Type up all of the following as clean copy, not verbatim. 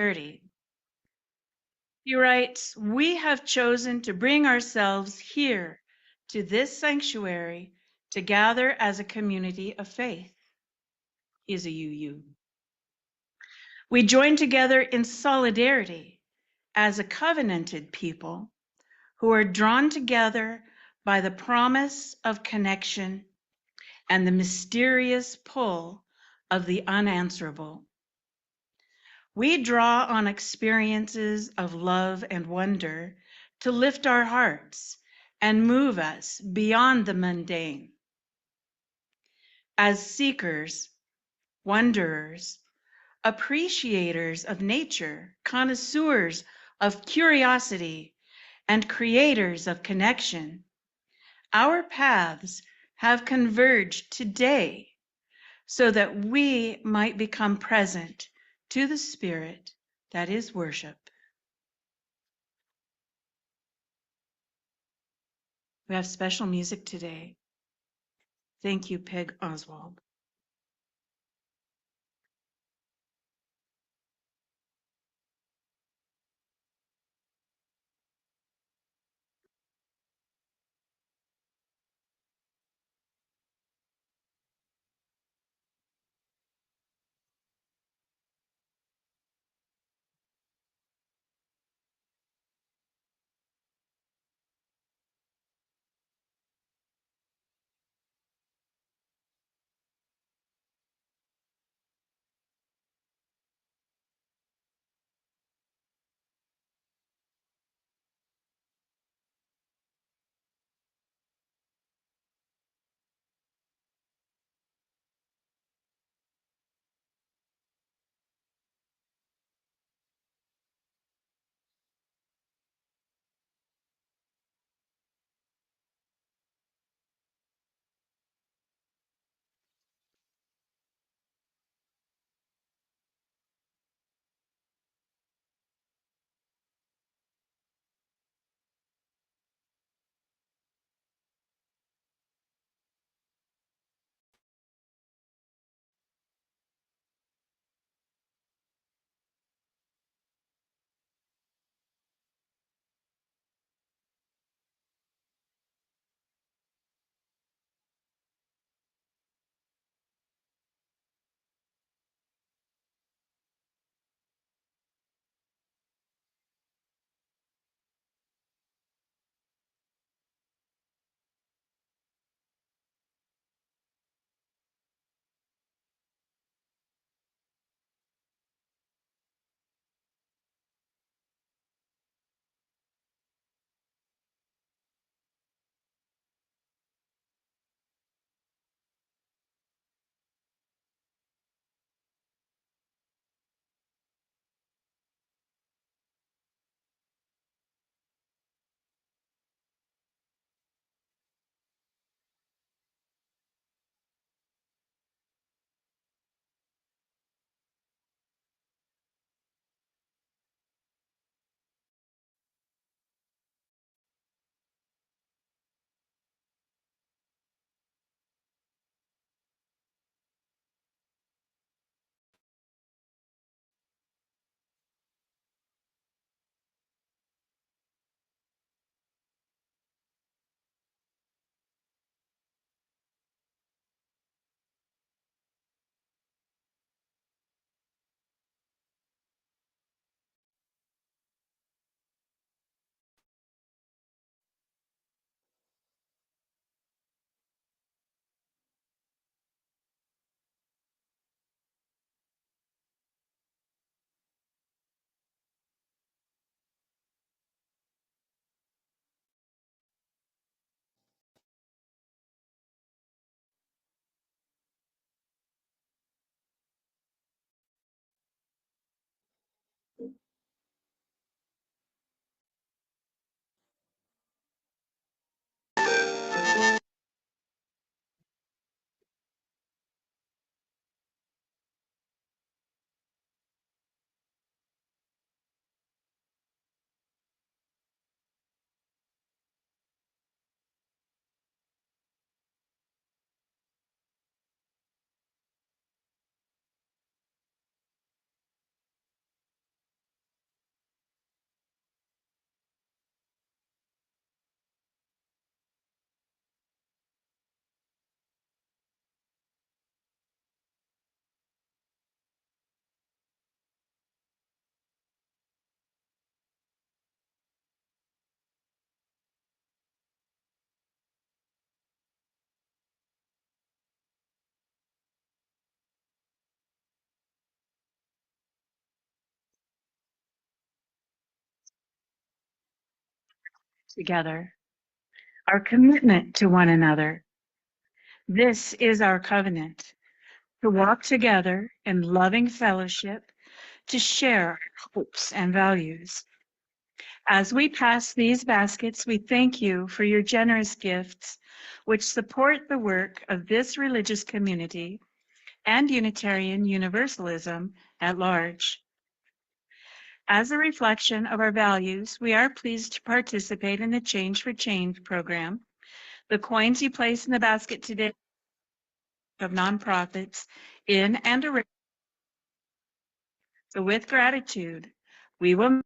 30. He writes, "We have chosen to bring ourselves here to this sanctuary to gather as a community of faith." He's a UU. "We join together in solidarity as a covenanted people who are drawn together by the promise of connection and the mysterious pull of the unanswerable. We draw on experiences of love and wonder to lift our hearts and move us beyond the mundane. As seekers, wanderers, appreciators of nature, connoisseurs of curiosity, and creators of connection, our paths have converged today so that we might become present to the spirit that is worship." We have special music today. Thank you, Peg Oswald. together, our commitment to one another. This is our covenant, to walk together in loving fellowship, to share hopes and values. As we pass these baskets, we thank you for your generous gifts, which support the work of this religious community and Unitarian Universalism at large. As a reflection of our values, we are pleased to participate in the Change for Change program. The coins you place in the basket today of nonprofits in and around. So with gratitude, we will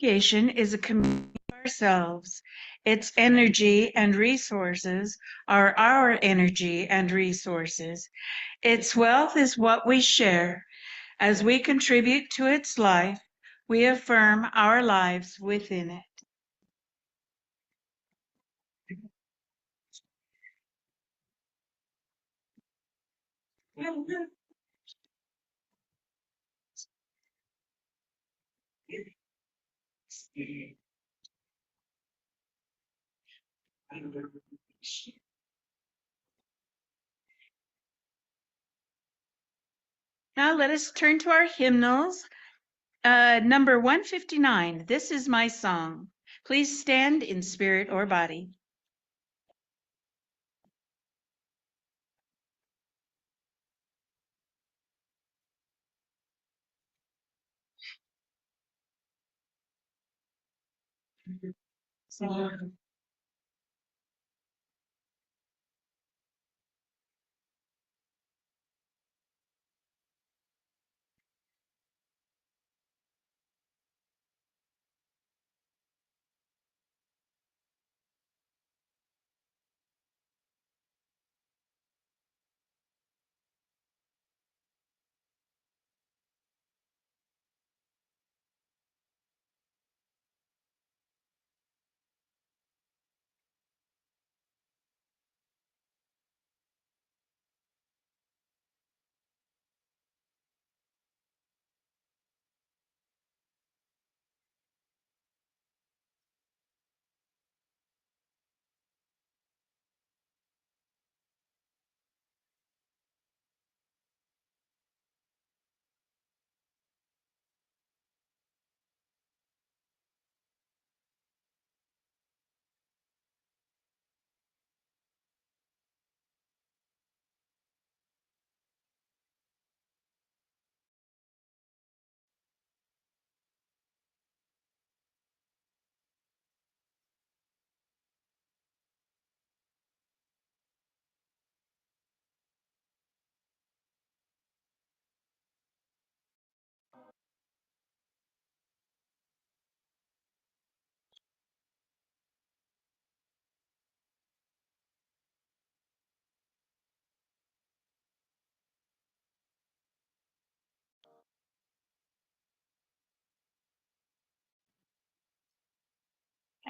Education is a community of ourselves. Its energy and resources are our energy and resources. Its wealth is what we share. As we contribute to its life, we affirm our lives within it. Now let us turn to our hymnals. Number 159, This Is My Song. Please stand in spirit or body.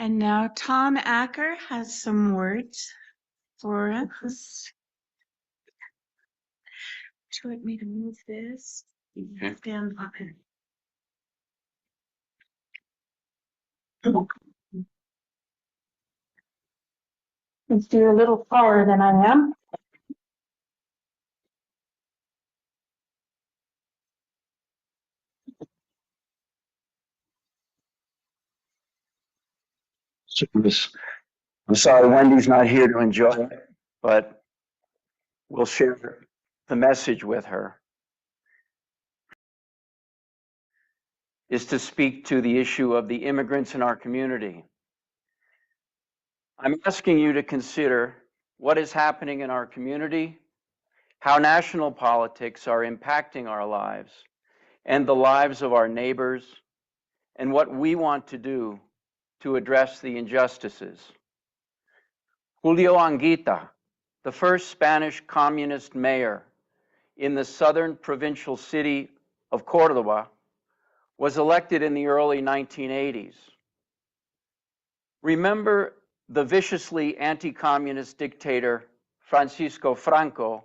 And now Tom Acker has some words for us. Do you want me to move this? Okay. Stand on it. Since you're a little taller than I am. I'm sorry Wendy's not here to enjoy it, but we'll share the message with her. Is to speak to the issue of the immigrants in our community. I'm asking you to consider what is happening in our community, how national politics are impacting our lives and the lives of our neighbors, and what we want to do to address the injustices. Julio Anguita, the first Spanish communist mayor in the southern provincial city of Córdoba, was elected in the early 1980s. Remember, the viciously anti-communist dictator Francisco Franco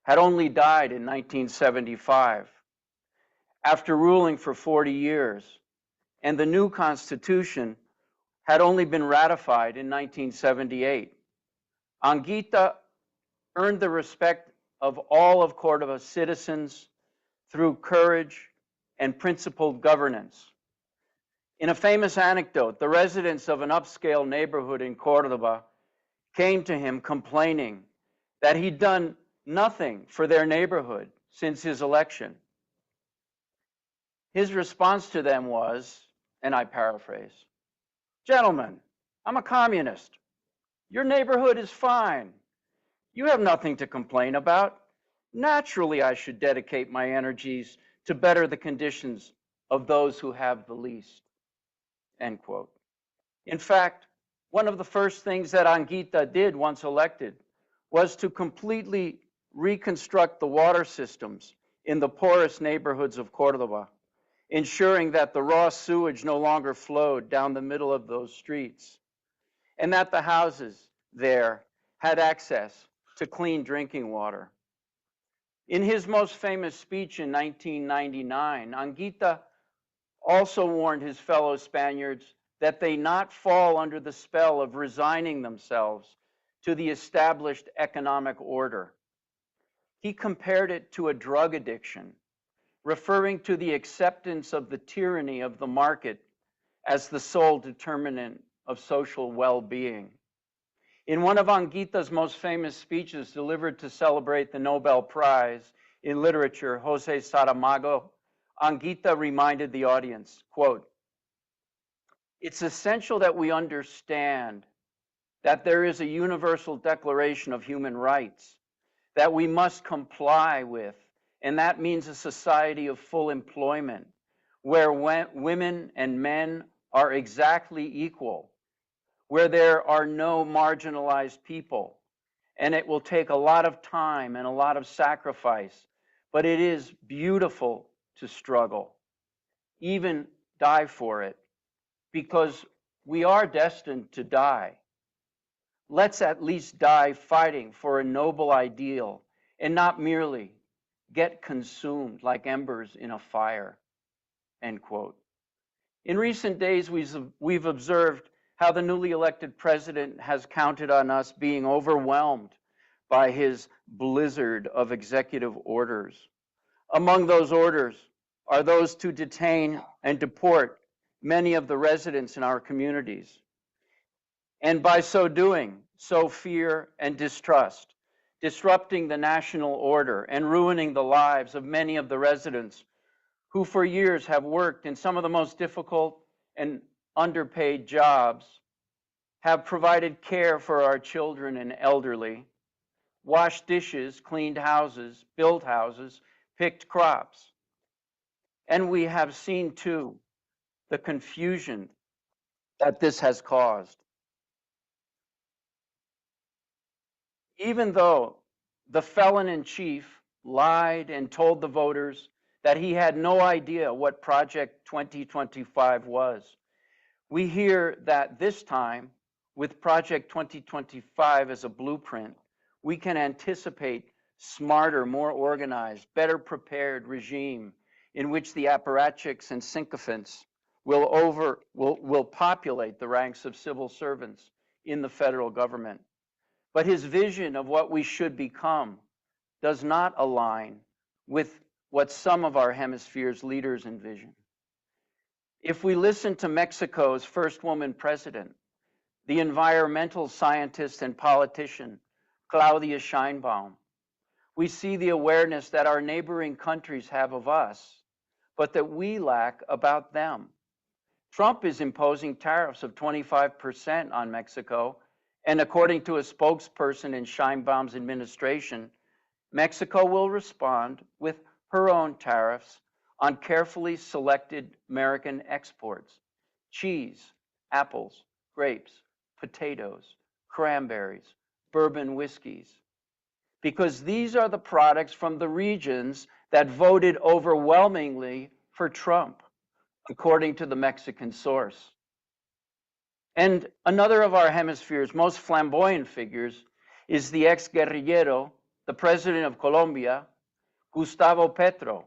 had only died in 1975 after ruling for 40 years, and the new constitution had only been ratified in 1978. Anguita earned the respect of all of Córdoba's citizens through courage and principled governance. In a famous anecdote, the residents of an upscale neighborhood in Córdoba came to him complaining that he'd done nothing for their neighborhood since his election. His response to them was, and I paraphrase, "Gentlemen, I'm a communist. Your neighborhood is fine. You have nothing to complain about. Naturally, I should dedicate my energies to better the conditions of those who have the least." End quote. In fact, one of the first things that Anguita did once elected was to completely reconstruct the water systems in the poorest neighborhoods of Córdoba, ensuring that the raw sewage no longer flowed down the middle of those streets, and that the houses there had access to clean drinking water. In his most famous speech in 1999, Anguita also warned his fellow Spaniards that they not fall under the spell of resigning themselves to the established economic order. He compared it to a drug addiction, referring to the acceptance of the tyranny of the market as the sole determinant of social well-being. In one of Anguita's most famous speeches delivered to celebrate the Nobel Prize in Literature, Jose Saramago, Anguita reminded the audience, quote, "It's essential that we understand that there is a universal declaration of human rights that we must comply with, and that means a society of full employment, where women and men are exactly equal, where there are no marginalized people, and it will take a lot of time and a lot of sacrifice, but it is beautiful to struggle, even die for it, because we are destined to die. Let's at least die fighting for a noble ideal and not merely get consumed like embers in a fire." End quote. In recent days, we've observed how the newly elected president has counted on us being overwhelmed by his blizzard of executive orders. Among those orders are those to detain and deport many of the residents in our communities. And by so doing, sow fear and distrust, disrupting the national order and ruining the lives of many of the residents who for years have worked in some of the most difficult and underpaid jobs, have provided care for our children and elderly, washed dishes, cleaned houses, built houses, picked crops. And we have seen too the confusion that this has caused. Even though the felon in chief lied and told the voters that he had no idea what Project 2025 was, We hear that this time, with Project 2025 as a blueprint, we can anticipate smarter, more organized, better prepared regime in which the apparatchiks and sycophants will populate the ranks of civil servants in the federal government. But his vision of what we should become does not align with what some of our hemisphere's leaders envision. If we listen to Mexico's first woman president, the environmental scientist and politician, Claudia Sheinbaum, we see the awareness that our neighboring countries have of us, but that we lack about them. Trump is imposing tariffs of 25% on Mexico, and according to a spokesperson in Sheinbaum's administration, Mexico will respond with her own tariffs on carefully selected American exports: cheese, apples, grapes, potatoes, cranberries, bourbon whiskeys, because these are the products from the regions that voted overwhelmingly for Trump, according to the Mexican source. And another of our hemisphere's most flamboyant figures is the ex-guerrillero, the president of Colombia, Gustavo Petro,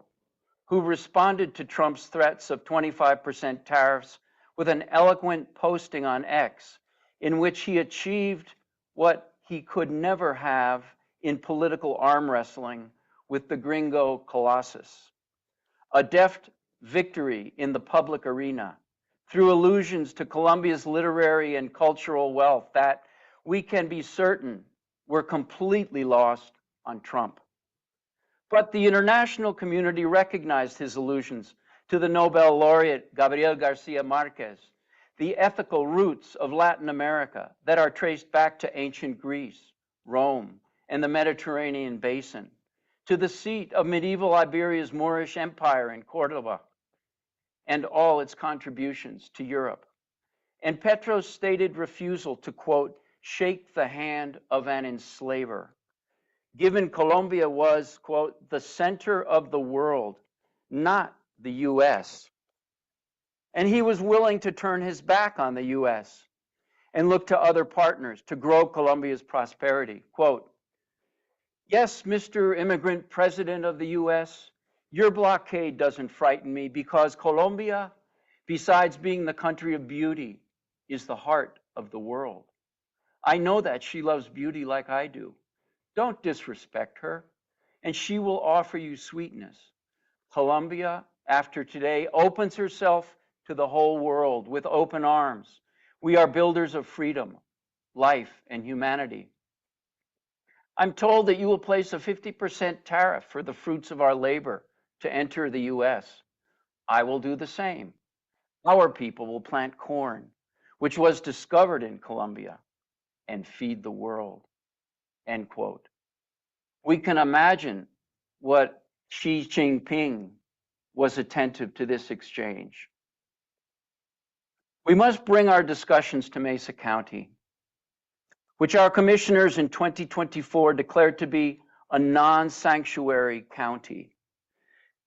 who responded to Trump's threats of 25% tariffs with an eloquent posting on X, in which he achieved what he could never have in political arm wrestling with the gringo colossus: a deft victory in the public arena through allusions to Colombia's literary and cultural wealth that we can be certain were completely lost on Trump. But the international community recognized his allusions to the Nobel laureate Gabriel Garcia Marquez, the ethical roots of Latin America that are traced back to ancient Greece, Rome, and the Mediterranean basin, to the seat of medieval Iberia's Moorish Empire in Cordoba, and all its contributions to Europe. And Petro's stated refusal to, quote, shake the hand of an enslaver, given Colombia was, quote, the center of the world, not the US. And he was willing to turn his back on the US and look to other partners to grow Colombia's prosperity. Quote, yes, Mr. Immigrant President of the US, your blockade doesn't frighten me because Colombia, besides being the country of beauty, is the heart of the world. I know that she loves beauty like I do. Don't disrespect her, and she will offer you sweetness. Colombia, after today, opens herself to the whole world with open arms. We are builders of freedom, life, and humanity. I'm told that you will place a 50% tariff for the fruits of our labor to enter the US. I will do the same. Our people will plant corn, which was discovered in Colombia, and feed the world. End quote. We can imagine what Xi Jinping was attentive to this exchange. We must bring our discussions to Mesa County, which our commissioners in 2024 declared to be a non-sanctuary county.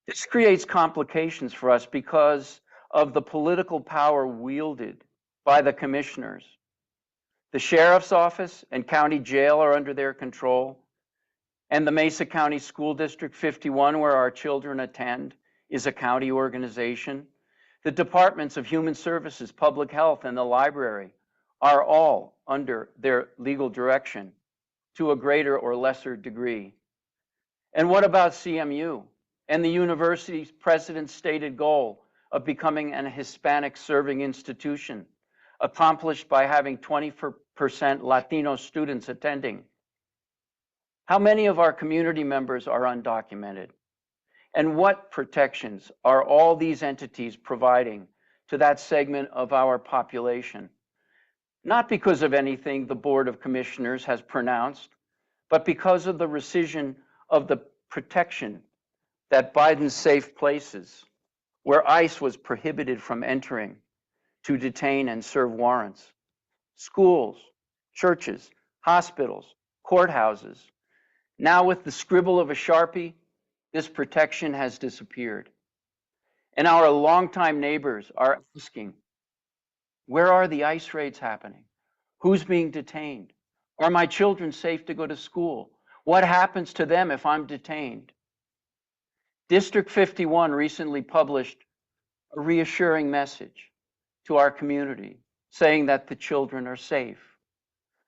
This creates complications for us because of the political power wielded by the commissioners. The sheriff's office and county jail are under their control, and the Mesa County School District 51, where our children attend, is a county organization. The departments of Human Services, Public Health, and the library are all under their legal direction to a greater or lesser degree. And what about CMU and the university's president's stated goal of becoming an Hispanic serving institution, accomplished by having 20% Latino students attending? How many of our community members are undocumented? And what protections are all these entities providing to that segment of our population? Not because of anything the Board of Commissioners has pronounced, but because of the rescission of the protection that Biden's safe places, where ICE was prohibited from entering to detain and serve warrants, schools, churches, hospitals, courthouses. Now, with the scribble of a Sharpie, this protection has disappeared. And our longtime neighbors are asking, Where are the ICE raids happening? Who's being detained? Are my children safe to go to school? What happens to them if I'm detained? District 51 recently published a reassuring message to our community saying that the children are safe.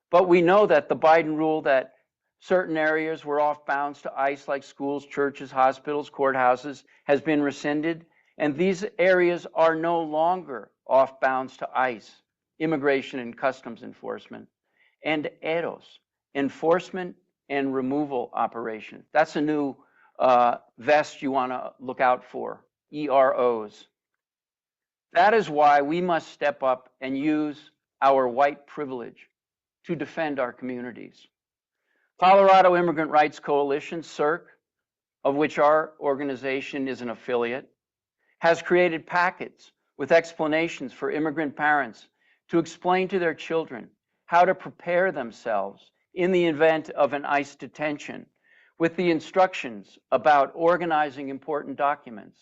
But we know that the Biden rule that certain areas were off bounds to ICE, like schools, churches, hospitals, courthouses, has been rescinded. And these areas are no longer off bounds to ICE, Immigration and Customs Enforcement, and EROS, Enforcement and Removal Operation. That's a new vest you want to look out for, EROs. That is why we must step up and use our white privilege to defend our communities. Colorado Immigrant Rights Coalition, CIRC, of which our organization is an affiliate, has created packets with explanations for immigrant parents to explain to their children how to prepare themselves in the event of an ICE detention, with the instructions about organizing important documents,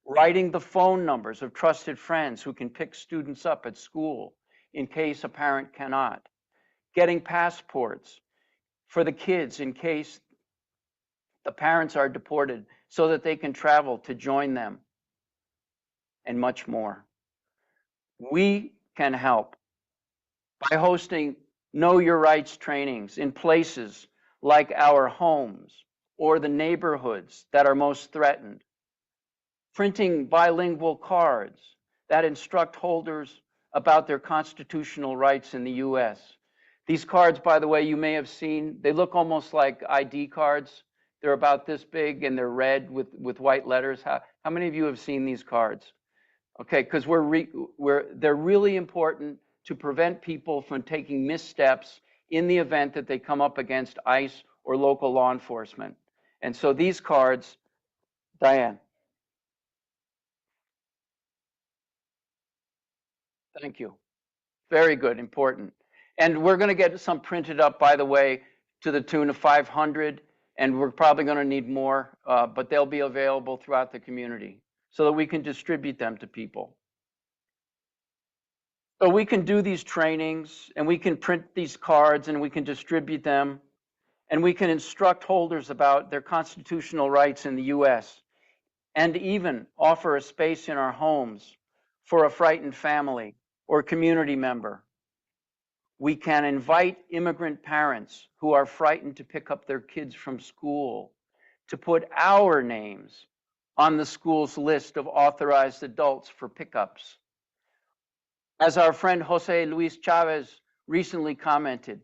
writing the phone numbers of trusted friends who can pick students up at school in case a parent cannot, getting passports for the kids in case the parents are deported so that they can travel to join them, and much more. We can help by hosting Know Your Rights trainings in places like our homes or the neighborhoods that are most threatened, printing bilingual cards that instruct holders about their constitutional rights in the US. These cards, by the way, you may have seen, they look almost like ID cards. They're about this big and they're red with white letters. How many of you have seen these cards? Okay, because they're really important to prevent people from taking missteps in the event that they come up against ICE or local law enforcement. And so these cards, Diane, thank you. Very good, important. And we're going to get some printed up, by the way, to the tune of 500, and we're probably going to need more, but they'll be available throughout the community so that we can distribute them to people. So we can do these trainings, and we can print these cards, and we can distribute them, and we can instruct holders about their constitutional rights in the US, and even offer a space in our homes for a frightened family or community member. We can invite immigrant parents who are frightened to pick up their kids from school to put our names on the school's list of authorized adults for pickups. As our friend Jose Luis Chavez recently commented,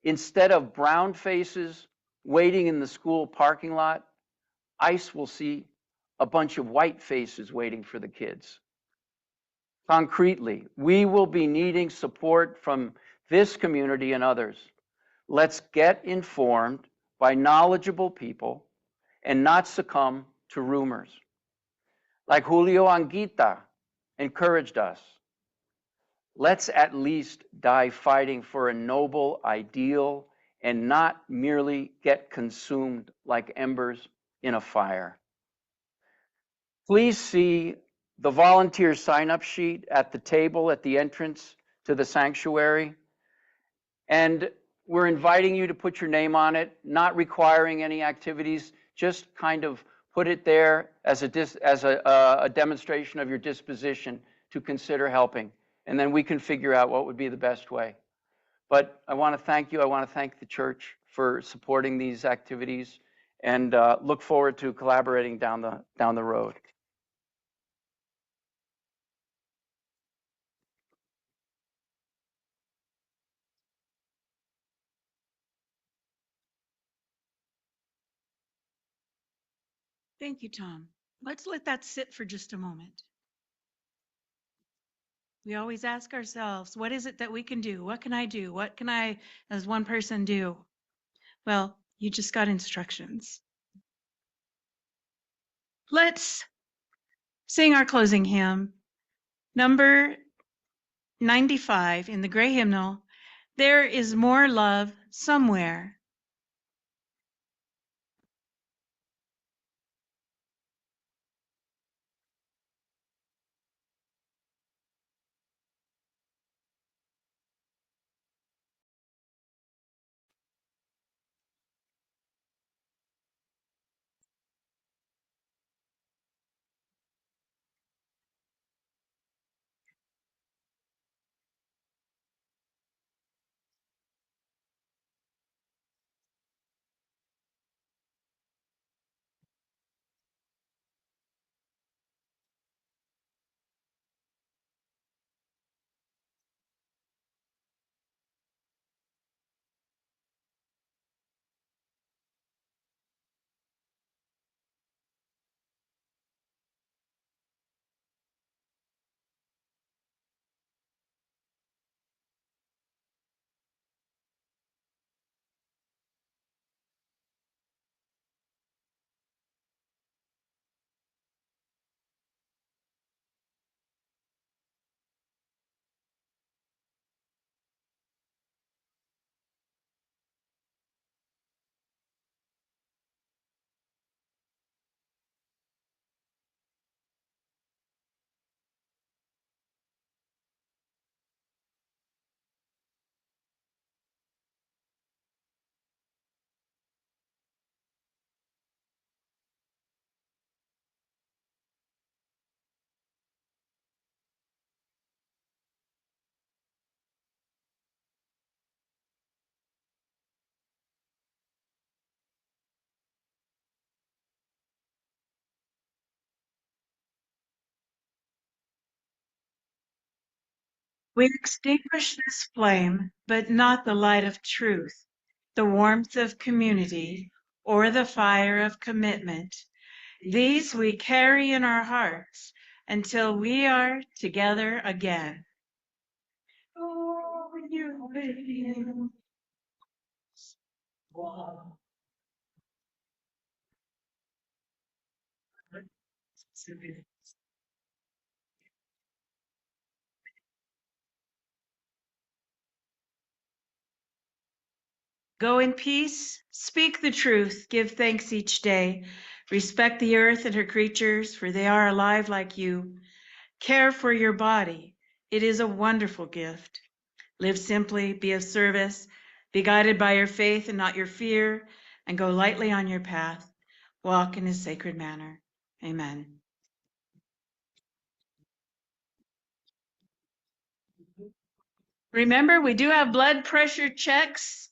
instead of brown faces waiting in the school parking lot, ICE will see a bunch of white faces waiting for the kids. Concretely, we will be needing support from this community and others. Let's get informed by knowledgeable people and not succumb to rumors. Like Julio Anguita encouraged us, let's at least die fighting for a noble ideal and not merely get consumed like embers in a fire. Please see the volunteer sign-up sheet at the table at the entrance to the sanctuary. And we're inviting you to put your name on it, not requiring any activities, just kind of put it there as a demonstration of your disposition to consider helping. And then we can figure out what would be the best way. But I want to thank you. I want to thank the church for supporting these activities, and look forward to collaborating down the road. Thank you, Tom. Let's let that sit for just a moment. We always ask ourselves, what is it that we can do? What can I do? What can I, as one person, do? Well, you just got instructions. Let's sing our closing hymn, number 95 in the gray hymnal. There is more love somewhere. We extinguish this flame, but not the light of truth, the warmth of community, or the fire of commitment. These we carry in our hearts until we are together again. Oh, you baby. Go in peace, speak the truth, give thanks each day, respect the earth and her creatures, for they are alive like you. Care for your body. It is a wonderful gift. Live simply, be of service, be guided by your faith and not your fear, and go lightly on your path. Walk in his sacred manner. Amen. Remember, we do have blood pressure checks